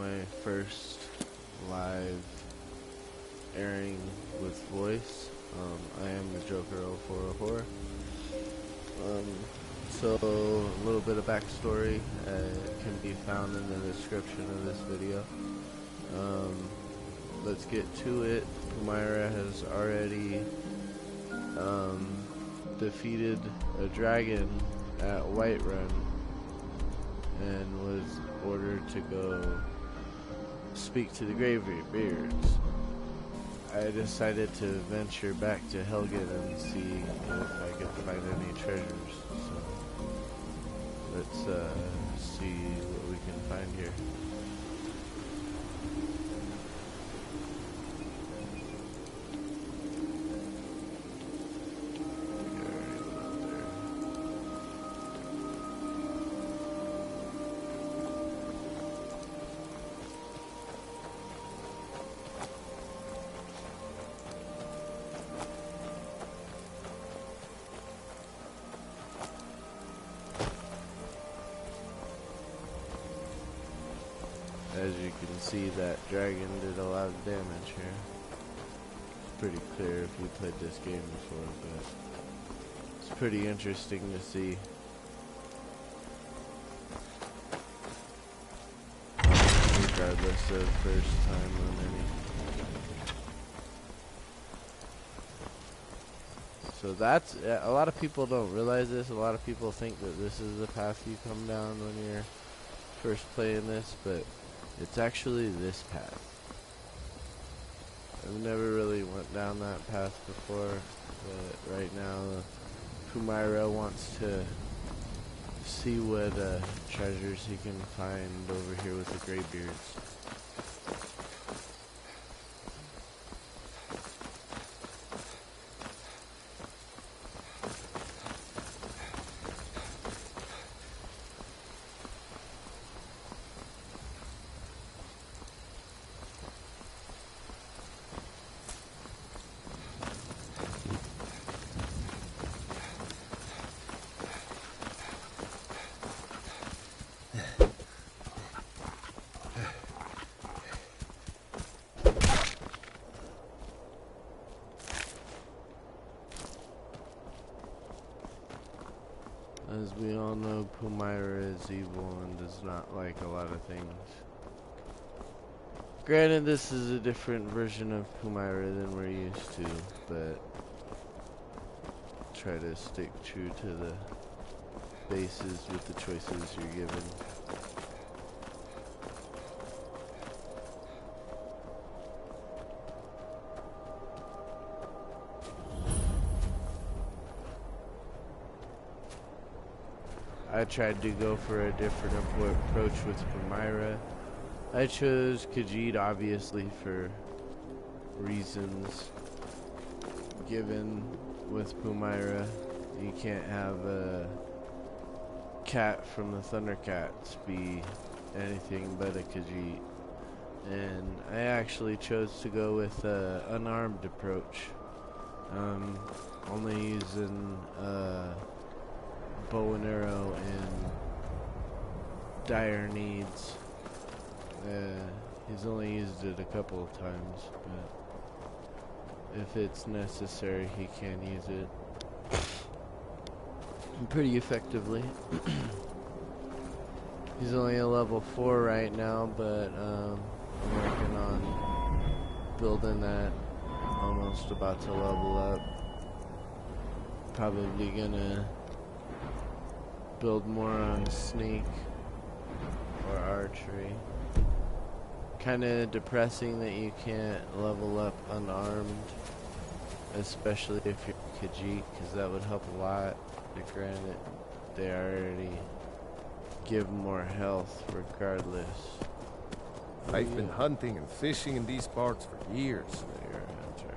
my first live airing with voice. I am the Joker 0404. So a little bit of backstory can be found in the description of this video. Let's get to it. Pumyra has already defeated a dragon at Whiterun and was ordered to go speak to the Greybeards. I decided to venture back to Helgen and see if I could find any treasures. So let's see what we can find here. As you can see, that dragon did a lot of damage here. It's pretty clear if you played this game before, but it's pretty interesting to see. Regardless of first time on any. So that's, a lot of people don't realize this. A lot of people think that this is the path you come down when you're first playing this, but it's actually this path. I've never really went down that path before, but right now Pumyra wants to see what treasures he can find over here with the Greybeards. As we all know, Pumyra is evil and does not like a lot of things. Granted, this is a different version of Pumyra than we're used to, but try to stick true to the bases with the choices you're given. I tried to go for a different approach with Pumyra. I chose Khajiit obviously for reasons given with Pumyra. You can't have a cat from the Thundercats be anything but a Khajiit. And I actually chose to go with an unarmed approach. Only using bow and arrow in dire needs. He's only used it a couple of times, but if it's necessary, he can use it pretty effectively. He's only a level 4 right now, but I'm working on building that. Almost about to level up. Probably gonna build more on sneak or archery. Kinda depressing that you can't level up unarmed, especially if you're Khajiit, because that would help a lot. Granted, they already give more health regardless. I've been hunting and fishing in these parts for years. You're a hunter.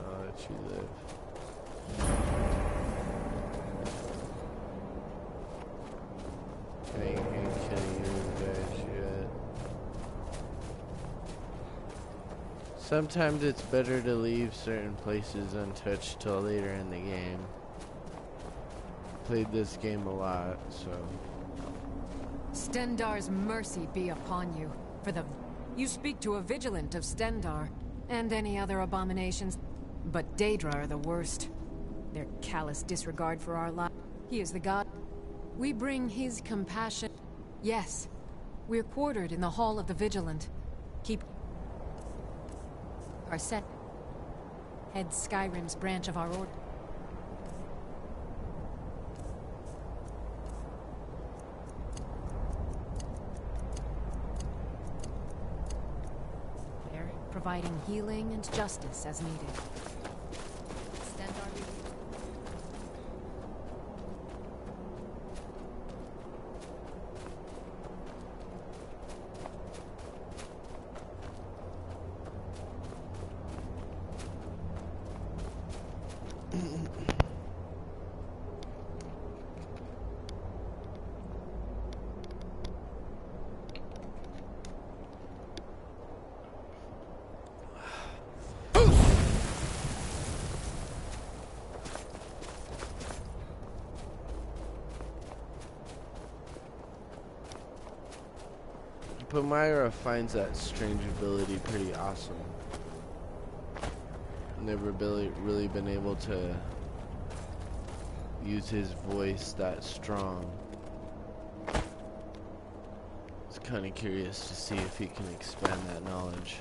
I'll let you live. I ain't gonna kill you guys yet. Sometimes it's better to leave certain places untouched till later in the game. Played this game a lot, so. Stendar's mercy be upon you for the You speak to a vigilant of Stendar, and any other abominations. But Daedra are the worst. Their callous disregard for our lives. He is the god. We bring his compassion. Yes, we're quartered in the Hall of the Vigilant. Keep our set. Head Skyrim's branch of our order. They're providing healing and justice as needed. Pumyra finds that strange ability pretty awesome. Never really been able to use his voice that strong. It's kind of curious to see if he can expand that knowledge.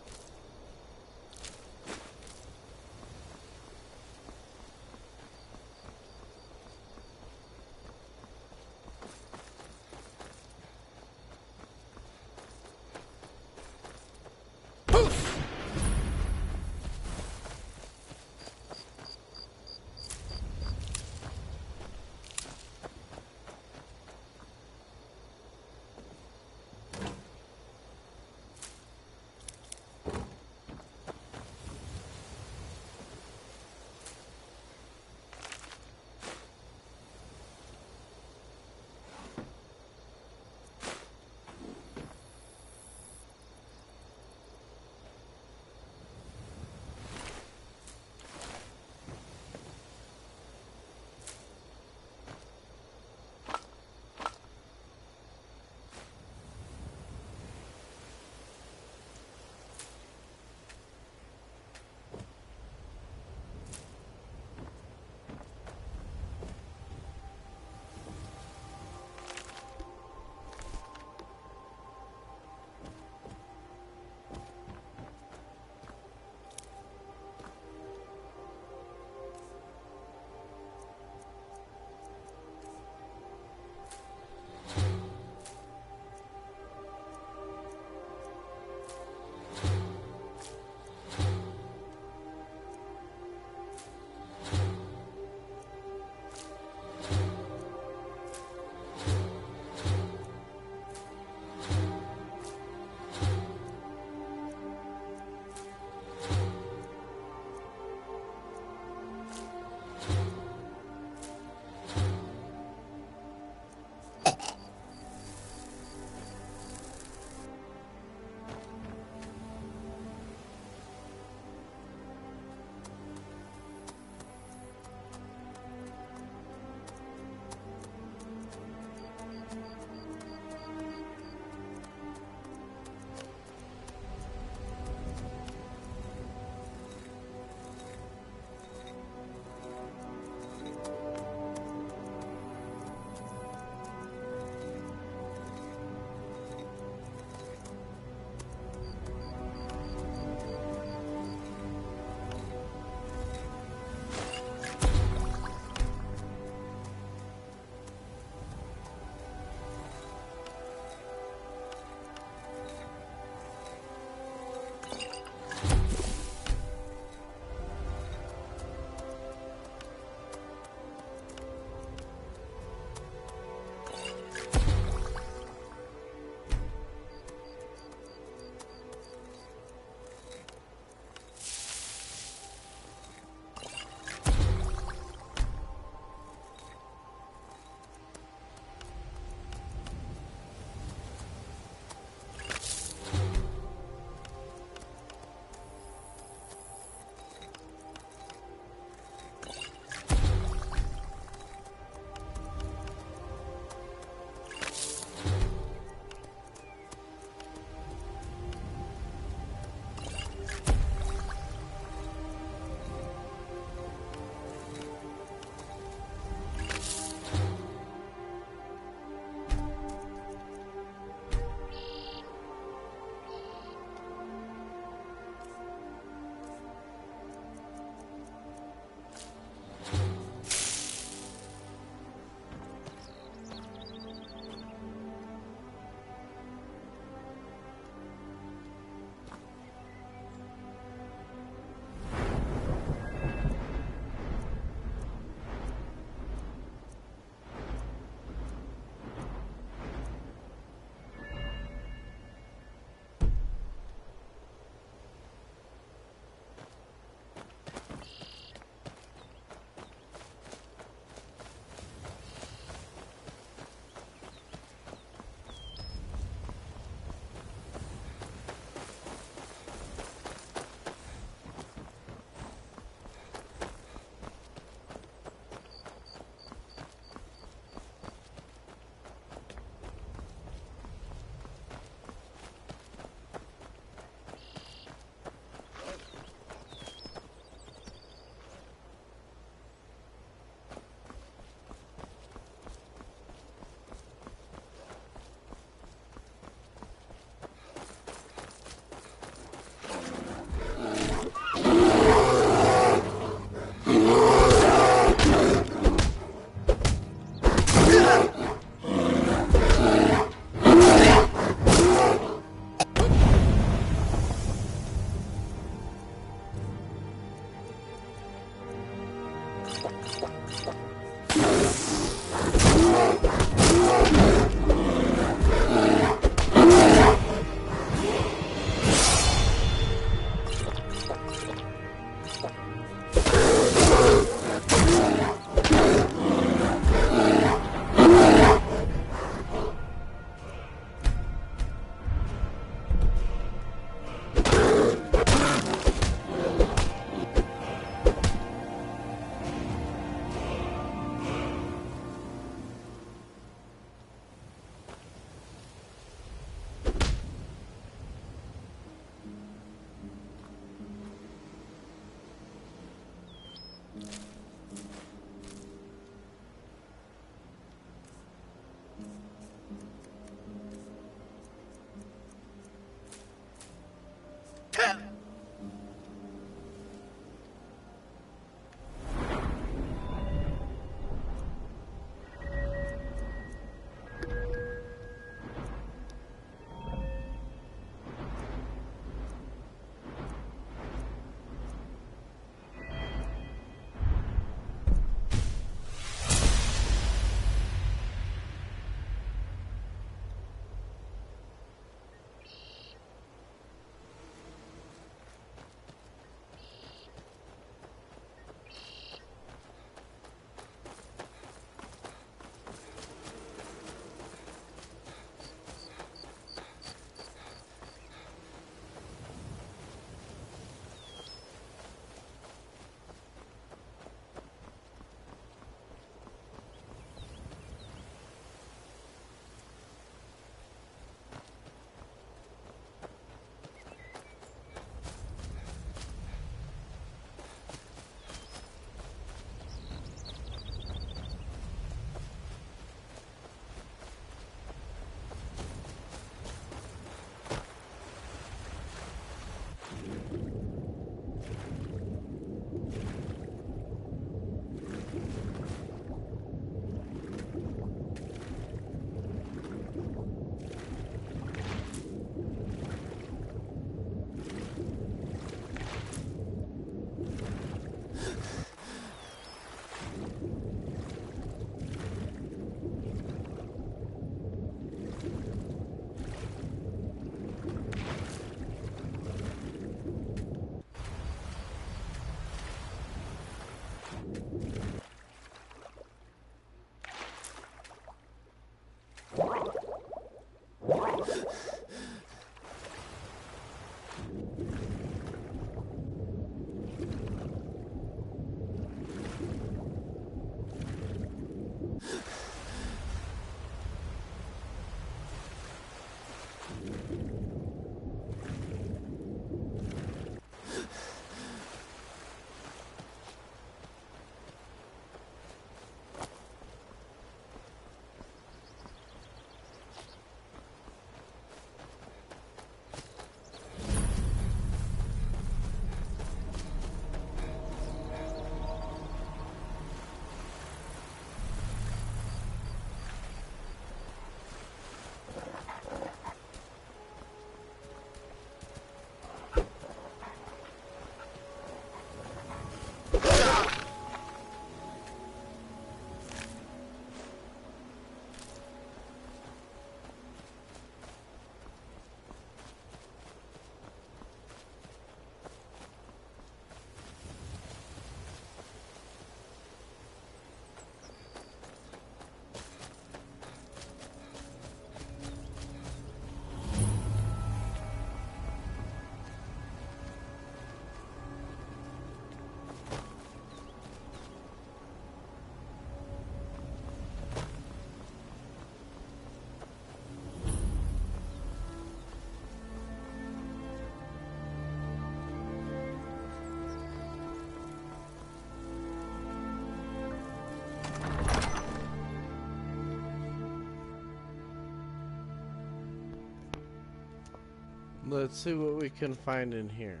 Let's see what we can find in here.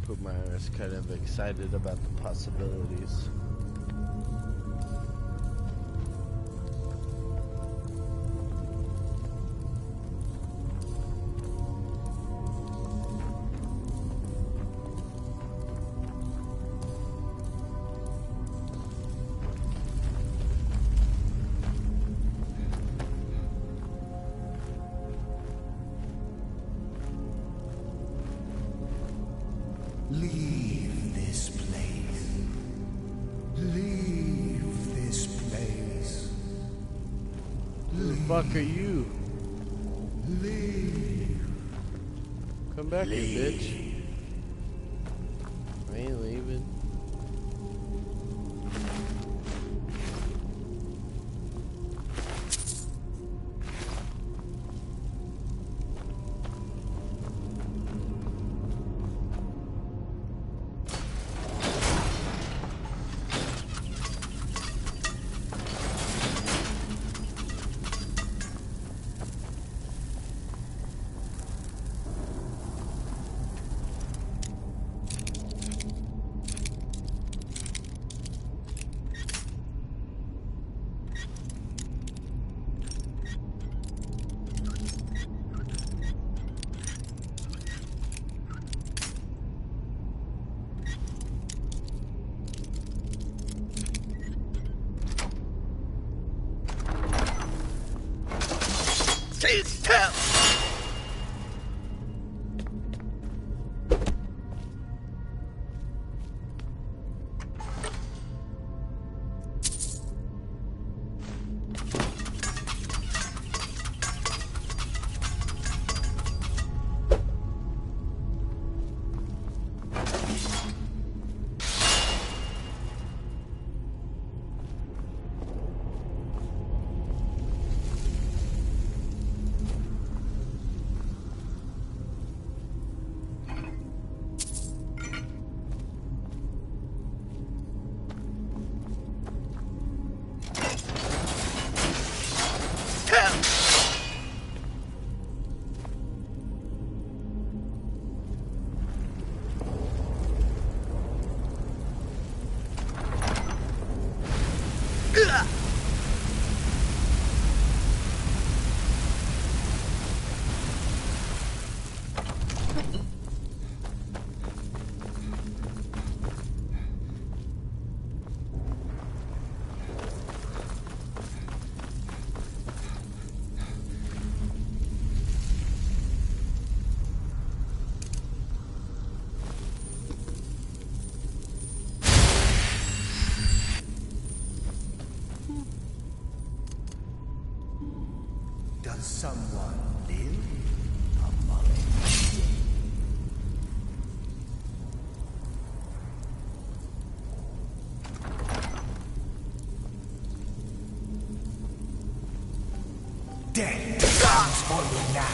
Pumyra's kind of excited about the possibilities. Leave this place. Leave this place. Who the fuck are you? Leave. Come back here, bitch. I ain't leaving. Does someone live among us? Death comes for you now.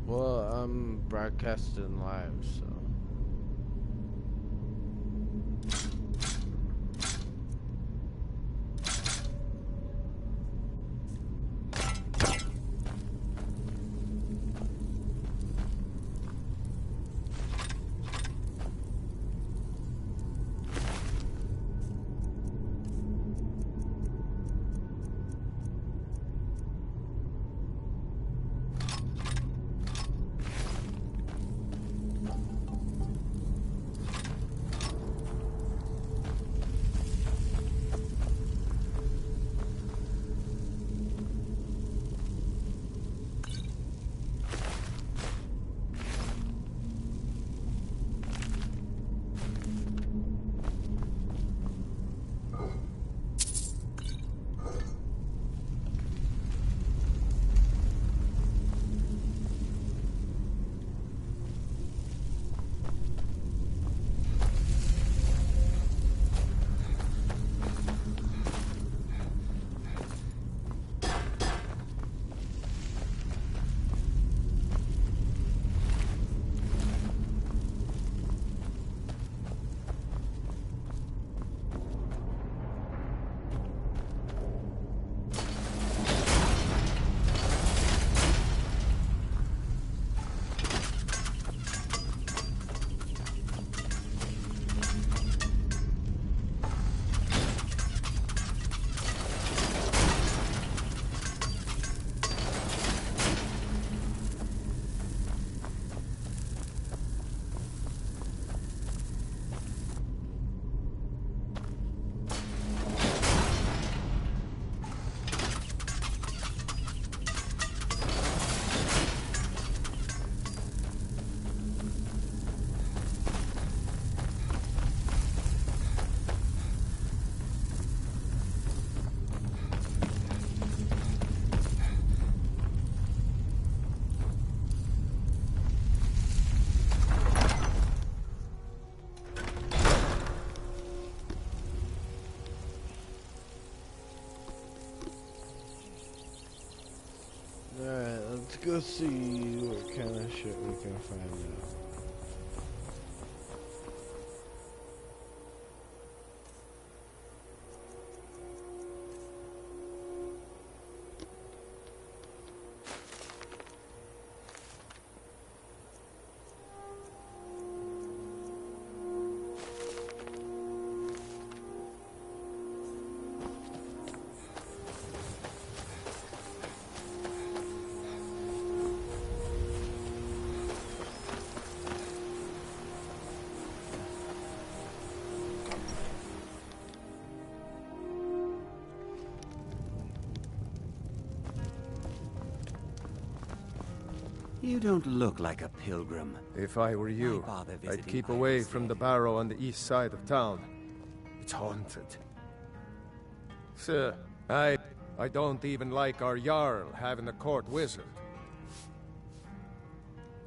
Well, I'm broadcasting live, so. go see what kind of shit we can find out. You don't look like a pilgrim. If I were you, Why bother I'd visiting keep away Ivan's from the City? barrow on the east side of town. It's haunted. Sir, I don't even like our Jarl having a court wizard.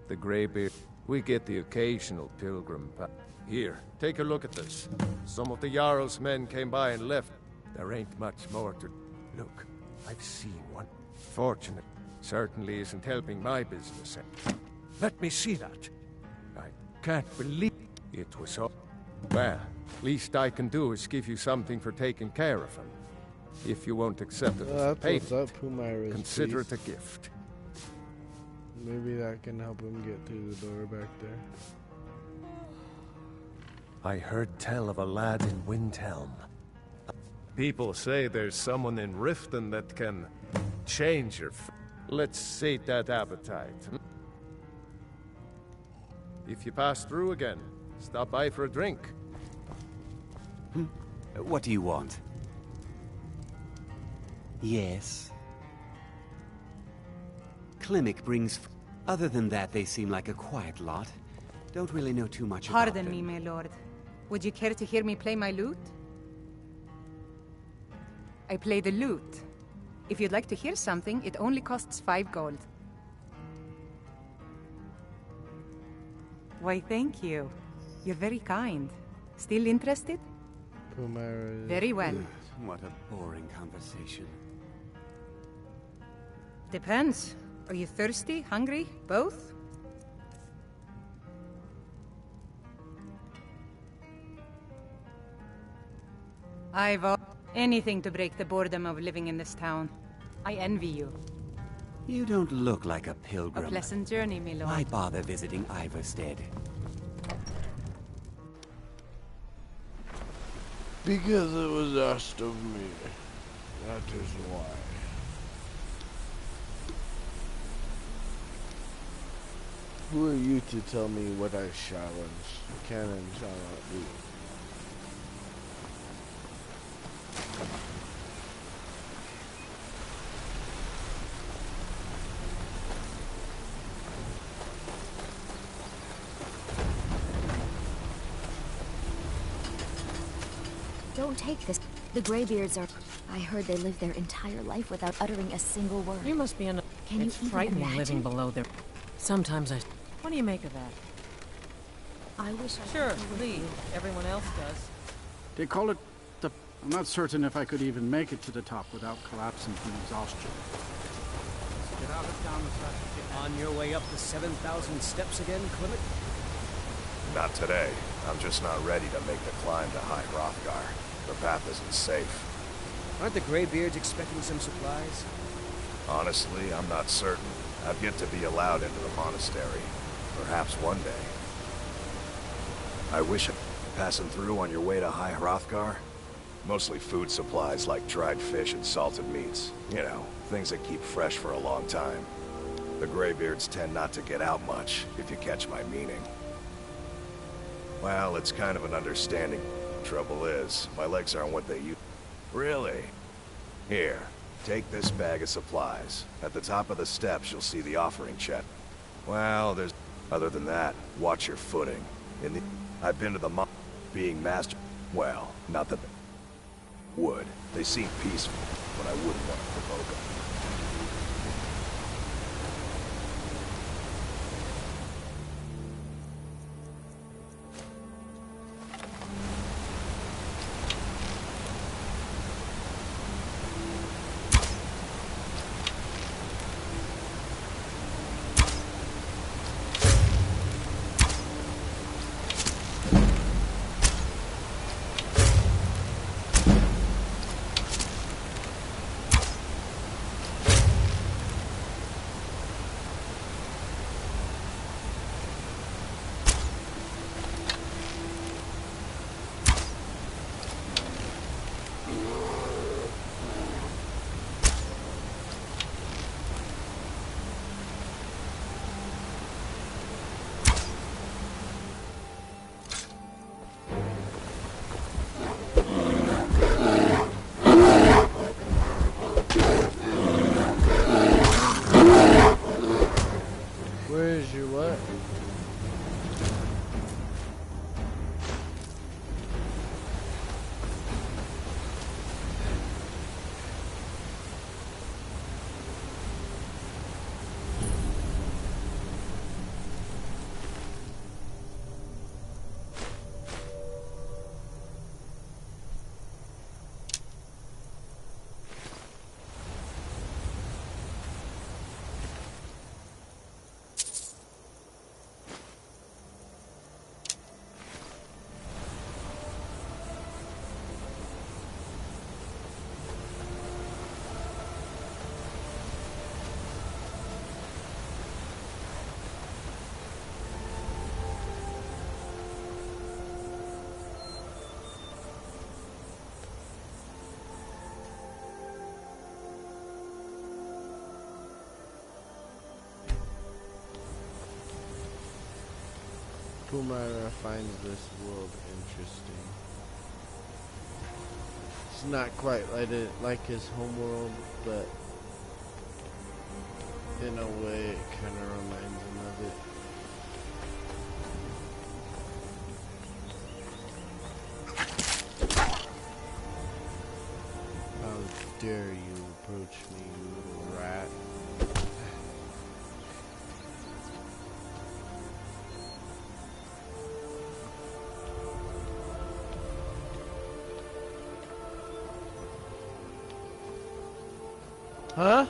The Greybeard, we get the occasional pilgrim. Here, take a look at this. Some of the Jarl's men came by and left. There ain't much more to... Look, I've seen one. Fortunate. Certainly isn't helping my business. Let me see that. I can't believe it was all... Well, least I can do is give you something for taking care of him. If you won't accept it as a That's payment, what's up, Pumyra's consider it piece. a gift. Maybe that can help him get through the door back there. I heard tell of a lad in Windhelm. People say there's someone in Riften that can change your... Let's sate that appetite. If you pass through again, stop by for a drink. What do you want? Yes. Klimek brings... Other than that, they seem like a quiet lot. Don't really know too much about them. Pardon me, my lord. Would you care to hear me play my lute? I play the lute. If you'd like to hear something, it only costs 5 gold. Why, thank you. You're very kind. Still interested? Pumyra is... Very well. What a boring conversation. Depends. Are you thirsty, hungry, both? Anything to break the boredom of living in this town. I envy you. You don't look like a A pilgrim. pleasant journey, my lord. Why bother visiting Ivarstead? Because it was asked of me. That is why. Who are you to tell me what I shall and can and shall not do? Don't take this. The Greybeards are... I heard they lived their entire life without uttering a single word. You must be in a... Can you It's even frightening imagine? living below there. Sometimes I... What do you make of that? I wish I Sure, could be with leave. you. Everyone else does. They call it the... I'm not certain if I could even make it to the top without collapsing from exhaustion. Get out of town as fast as you can. On your way up the 7,000 steps again, Clement? Not today. I'm just not ready to make the climb to High Hrothgar. The path isn't safe. Aren't the Greybeards expecting some supplies? Honestly, I'm not certain. I've yet to be allowed into the monastery. Perhaps one day. I wish passing through on your way to High Hrothgar? Mostly food supplies like dried fish and salted meats. You know, things that keep fresh for a long time. The Greybeards tend not to get out much, if you catch my meaning. Well, it's kind of an understanding. Trouble is, my legs aren't what they used. Really? Here, take this bag of supplies. At the top of the steps, you'll see the offering chest. Well, there's... Other than that, watch your footing. I've been to the being master... Well, not that... Would. They seem peaceful, but I wouldn't want to provoke them. Pumyra finds this world interesting. It's not quite like his homeworld, but in a way it kind of reminds him of it. How dare you approach me, you little rat. Huh?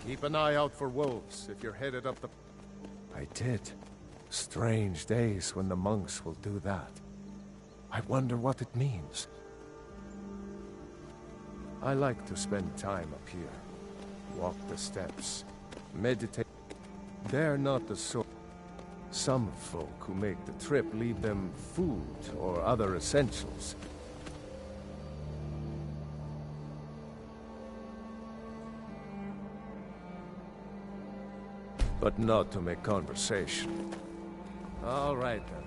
Keep an eye out for wolves if you're headed up the... I did. Strange days when the monks will do that. I wonder what it means. I like to spend time up here. Walk the steps. Meditate. They're not the sort... Some folk who make the trip leave them food or other essentials. But not to make conversation. All right, then.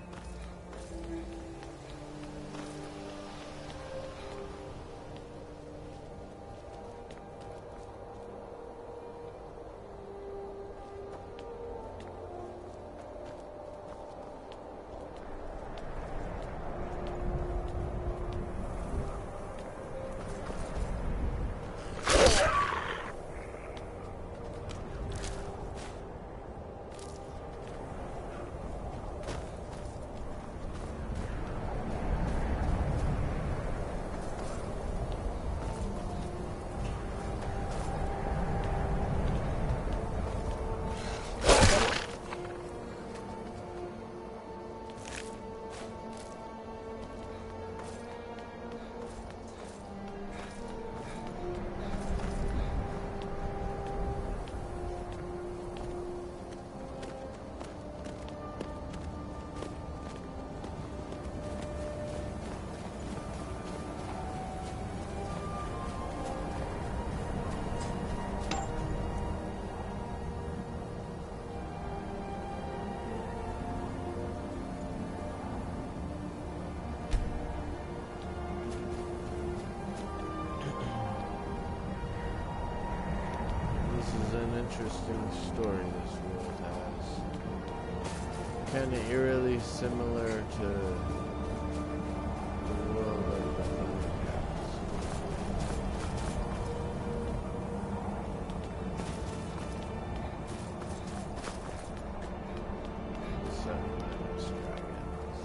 Interesting story this world has. Kind of eerily similar to the world of the Thundercats. Sunrise dragons.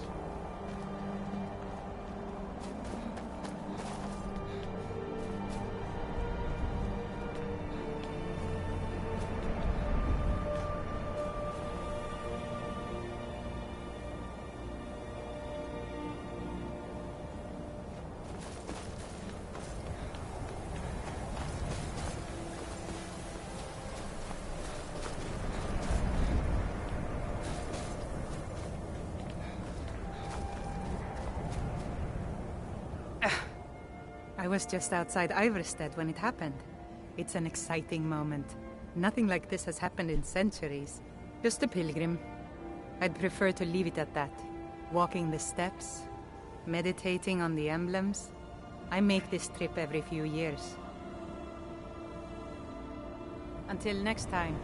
I was just outside Iverstead when it happened. It's an exciting moment. Nothing like this has happened in centuries. Just a pilgrim. I'd prefer to leave it at that. Walking the steps, meditating on the emblems. I make this trip every few years. Until next time.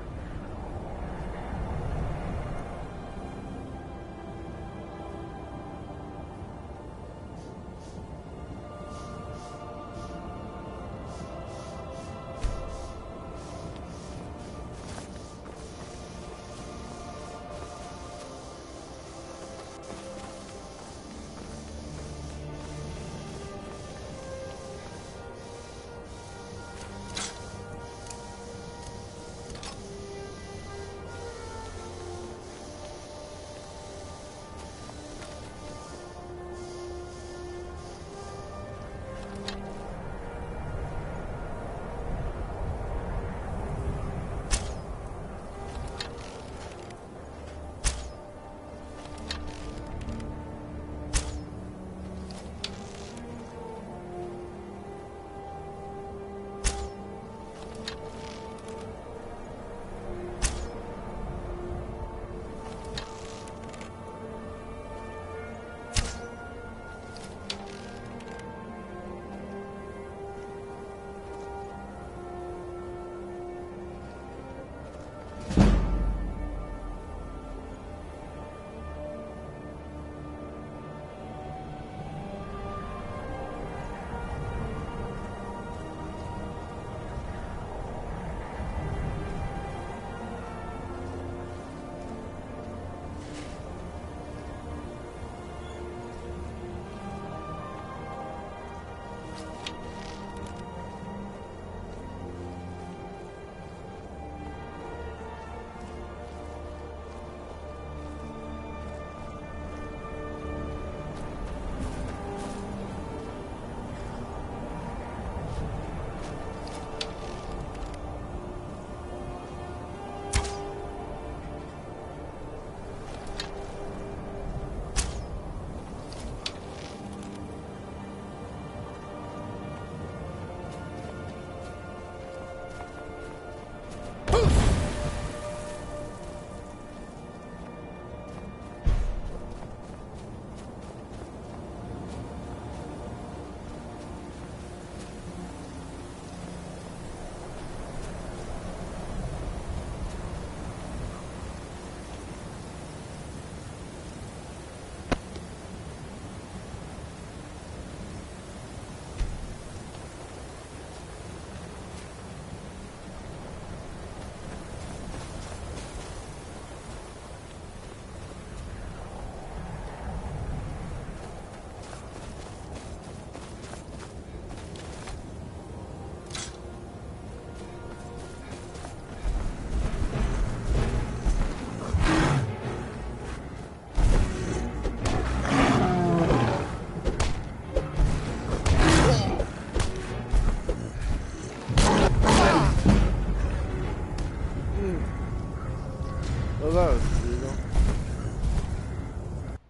Well, that was brutal.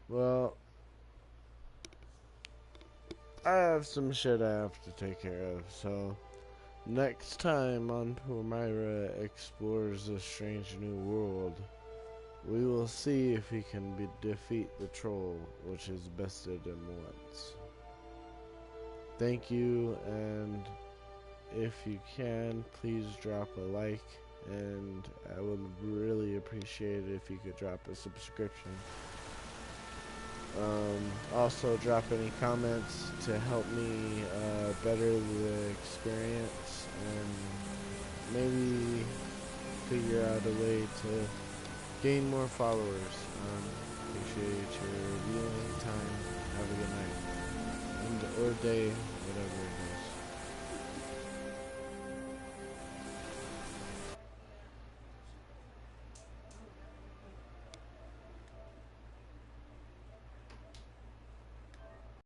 Well, I have some shit I have to take care of, so next time on Pumyra Explores a Strange New World, we will see if he can defeat the troll, which is bested him once. Thank you, and if you can, please drop a like, and I would really appreciate it if you could drop a subscription. Also drop any comments to help me better the experience and maybe figure out a way to gain more followers. Appreciate your viewing time. Have a good night. Or day, whatever it is.